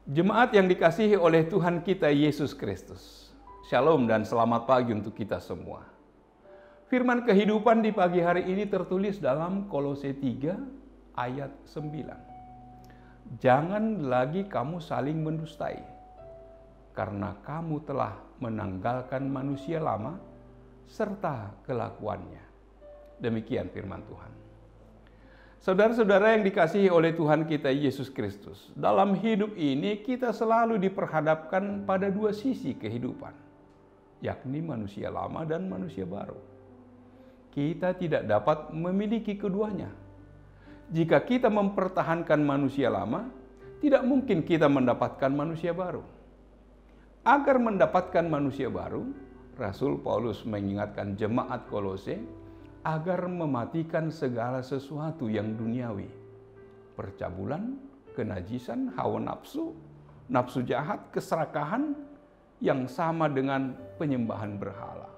Jemaat yang dikasihi oleh Tuhan kita Yesus Kristus. Shalom dan selamat pagi untuk kita semua. Firman kehidupan di pagi hari ini tertulis dalam Kolose 3 ayat 9. Jangan lagi kamu saling mendustai, karena kamu telah menanggalkan manusia lama serta kelakuannya. Demikian firman Tuhan. Saudara-saudara yang dikasihi oleh Tuhan kita Yesus Kristus, dalam hidup ini kita selalu diperhadapkan pada dua sisi kehidupan, yakni manusia lama dan manusia baru. Kita tidak dapat memiliki keduanya. Jika kita mempertahankan manusia lama, tidak mungkin kita mendapatkan manusia baru. Agar mendapatkan manusia baru, Rasul Paulus mengingatkan jemaat Kolose agar mematikan segala sesuatu yang duniawi, percabulan, kenajisan, hawa nafsu, nafsu jahat, keserakahan yang sama dengan penyembahan berhala.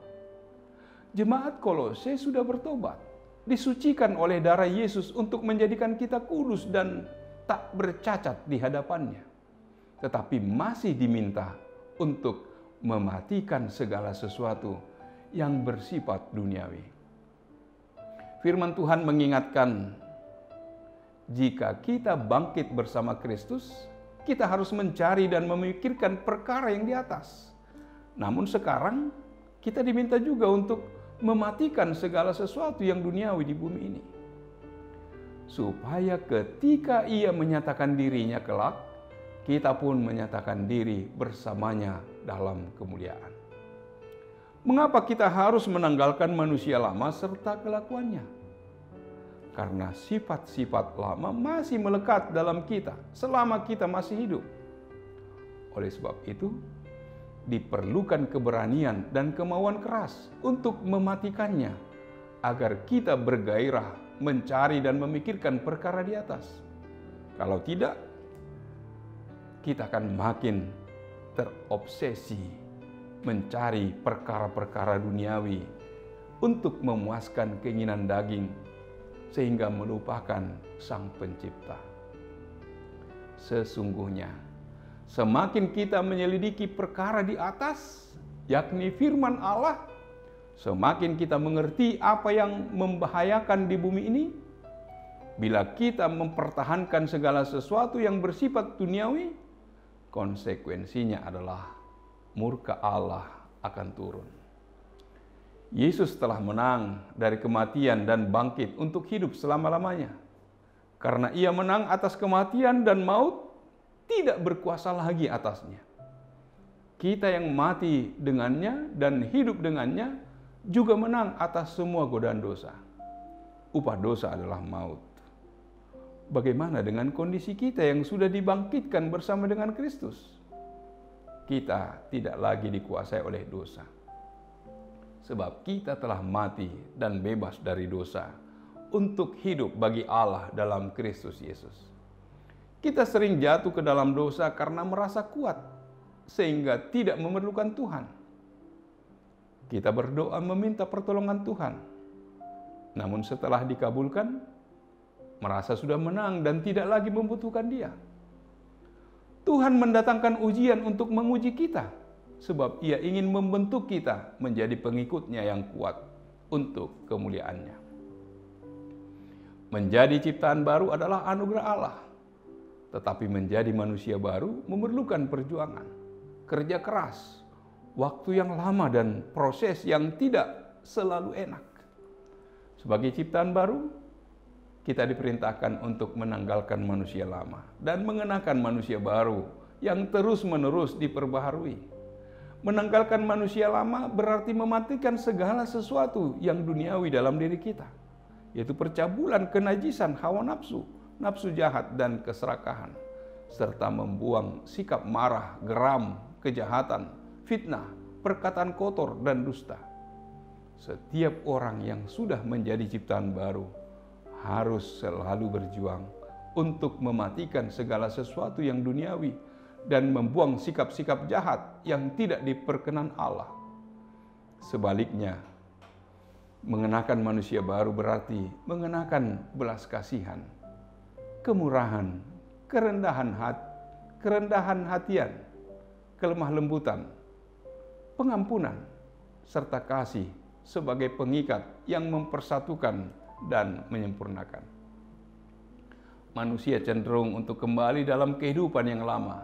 Jemaat Kolose sudah bertobat, disucikan oleh darah Yesus untuk menjadikan kita kudus dan tak bercacat di hadapannya, tetapi masih diminta untuk mematikan segala sesuatu yang bersifat duniawi. Firman Tuhan mengingatkan, jika kita bangkit bersama Kristus, kita harus mencari dan memikirkan perkara yang di atas. Namun sekarang, kita diminta juga untuk mematikan segala sesuatu yang duniawi di bumi ini. Supaya ketika Ia menyatakan dirinya kelak, kita pun menyatakan diri bersamanya dalam kemuliaan. Mengapa kita harus menanggalkan manusia lama serta kelakuannya? Karena sifat-sifat lama masih melekat dalam kita selama kita masih hidup. Oleh sebab itu, diperlukan keberanian dan kemauan keras untuk mematikannya, agar kita bergairah mencari dan memikirkan perkara di atas. Kalau tidak, kita akan makin terobsesi mencari perkara-perkara duniawi untuk memuaskan keinginan daging, sehingga melupakan Sang Pencipta. Sesungguhnya, semakin kita menyelidiki perkara di atas, yakni firman Allah, semakin kita mengerti apa yang membahayakan di bumi ini. Bila kita mempertahankan segala sesuatu yang bersifat duniawi, konsekuensinya adalah murka Allah akan turun. Yesus telah menang dari kematian dan bangkit untuk hidup selama-lamanya. Karena Ia menang atas kematian dan maut, tidak berkuasa lagi atasnya. Kita yang mati dengannya dan hidup dengannya juga menang atas semua godaan dosa. Upah dosa adalah maut. Bagaimana dengan kondisi kita yang sudah dibangkitkan bersama dengan Kristus? Kita tidak lagi dikuasai oleh dosa. Sebab kita telah mati dan bebas dari dosa untuk hidup bagi Allah dalam Kristus Yesus. Kita sering jatuh ke dalam dosa karena merasa kuat, sehingga tidak memerlukan Tuhan. Kita berdoa meminta pertolongan Tuhan. Namun setelah dikabulkan, merasa sudah menang dan tidak lagi membutuhkan Dia. Tuhan mendatangkan ujian untuk menguji kita, sebab Ia ingin membentuk kita menjadi pengikut-Nya yang kuat untuk kemuliaan-Nya. Menjadi ciptaan baru adalah anugerah Allah, tetapi menjadi manusia baru memerlukan perjuangan, kerja keras, waktu yang lama dan proses yang tidak selalu enak. Sebagai ciptaan baru, kita diperintahkan untuk menanggalkan manusia lama dan mengenakan manusia baru yang terus-menerus diperbaharui. Menanggalkan manusia lama berarti mematikan segala sesuatu yang duniawi dalam diri kita, yaitu percabulan, kenajisan, hawa nafsu, nafsu jahat, dan keserakahan, serta membuang sikap marah, geram, kejahatan, fitnah, perkataan kotor, dan dusta. Setiap orang yang sudah menjadi ciptaan baru harus selalu berjuang untuk mematikan segala sesuatu yang duniawi dan membuang sikap-sikap jahat yang tidak diperkenan Allah. Sebaliknya, mengenakan manusia baru berarti mengenakan belas kasihan, kemurahan, kerendahan hati, kerendahan hatian, kelemah lembutan, pengampunan, serta kasih sebagai pengikat yang mempersatukan dan menyempurnakan. Manusia cenderung untuk kembali dalam kehidupan yang lama.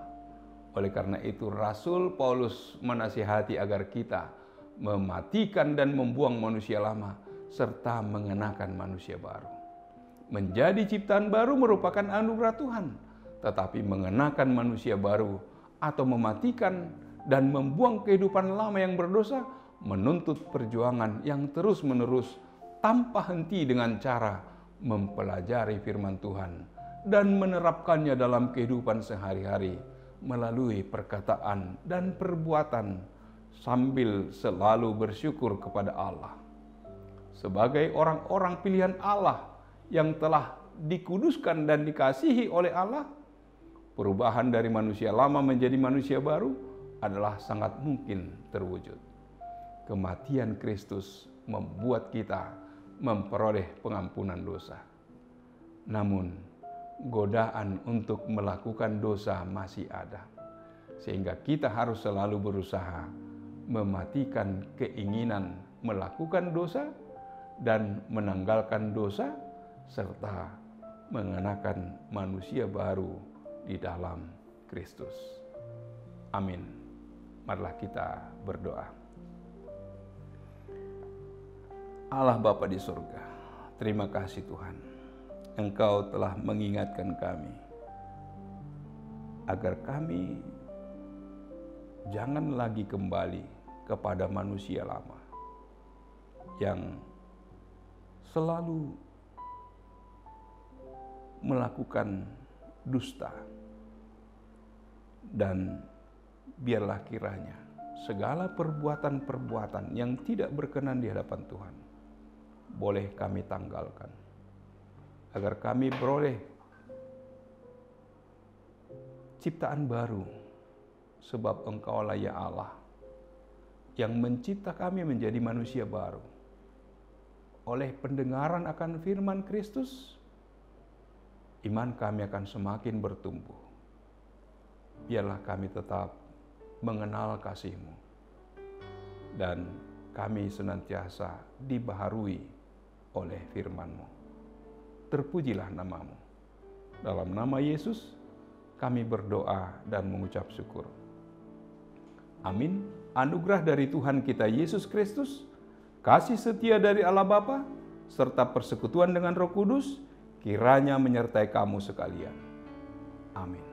Oleh karena itu, Rasul Paulus menasihati agar kita mematikan dan membuang manusia lama, serta mengenakan manusia baru. Menjadi ciptaan baru merupakan anugerah Tuhan, tetapi mengenakan manusia baru atau mematikan dan membuang kehidupan lama yang berdosa menuntut perjuangan yang terus-menerus tanpa henti dengan cara mempelajari firman Tuhan dan menerapkannya dalam kehidupan sehari-hari melalui perkataan dan perbuatan sambil selalu bersyukur kepada Allah. Sebagai orang-orang pilihan Allah yang telah dikuduskan dan dikasihi oleh Allah, perubahan dari manusia lama menjadi manusia baru adalah sangat mungkin terwujud. Kematian Kristus membuat kita memperoleh pengampunan dosa. Namun, godaan untuk melakukan dosa masih ada, sehingga kita harus selalu berusaha mematikan keinginan melakukan dosa dan menanggalkan dosa, serta mengenakan manusia baru di dalam Kristus. Amin. Marilah kita berdoa. Allah Bapa di surga, terima kasih Tuhan, Engkau telah mengingatkan kami agar kami jangan lagi kembali kepada manusia lama yang selalu melakukan dusta, dan biarlah kiranya segala perbuatan-perbuatan yang tidak berkenan di hadapan Tuhan boleh kami tanggalkan, agar kami beroleh ciptaan baru, sebab Engkaulah ya Allah yang mencipta kami menjadi manusia baru. Oleh pendengaran akan firman Kristus, iman kami akan semakin bertumbuh. Biarlah kami tetap mengenal kasih-Mu, dan kami senantiasa dibaharui oleh firman-Mu. Terpujilah nama-Mu. Dalam nama Yesus kami berdoa dan mengucap syukur. Amin. Anugerah dari Tuhan kita Yesus Kristus, kasih setia dari Allah Bapa, serta persekutuan dengan Roh Kudus kiranya menyertai kamu sekalian. Amin.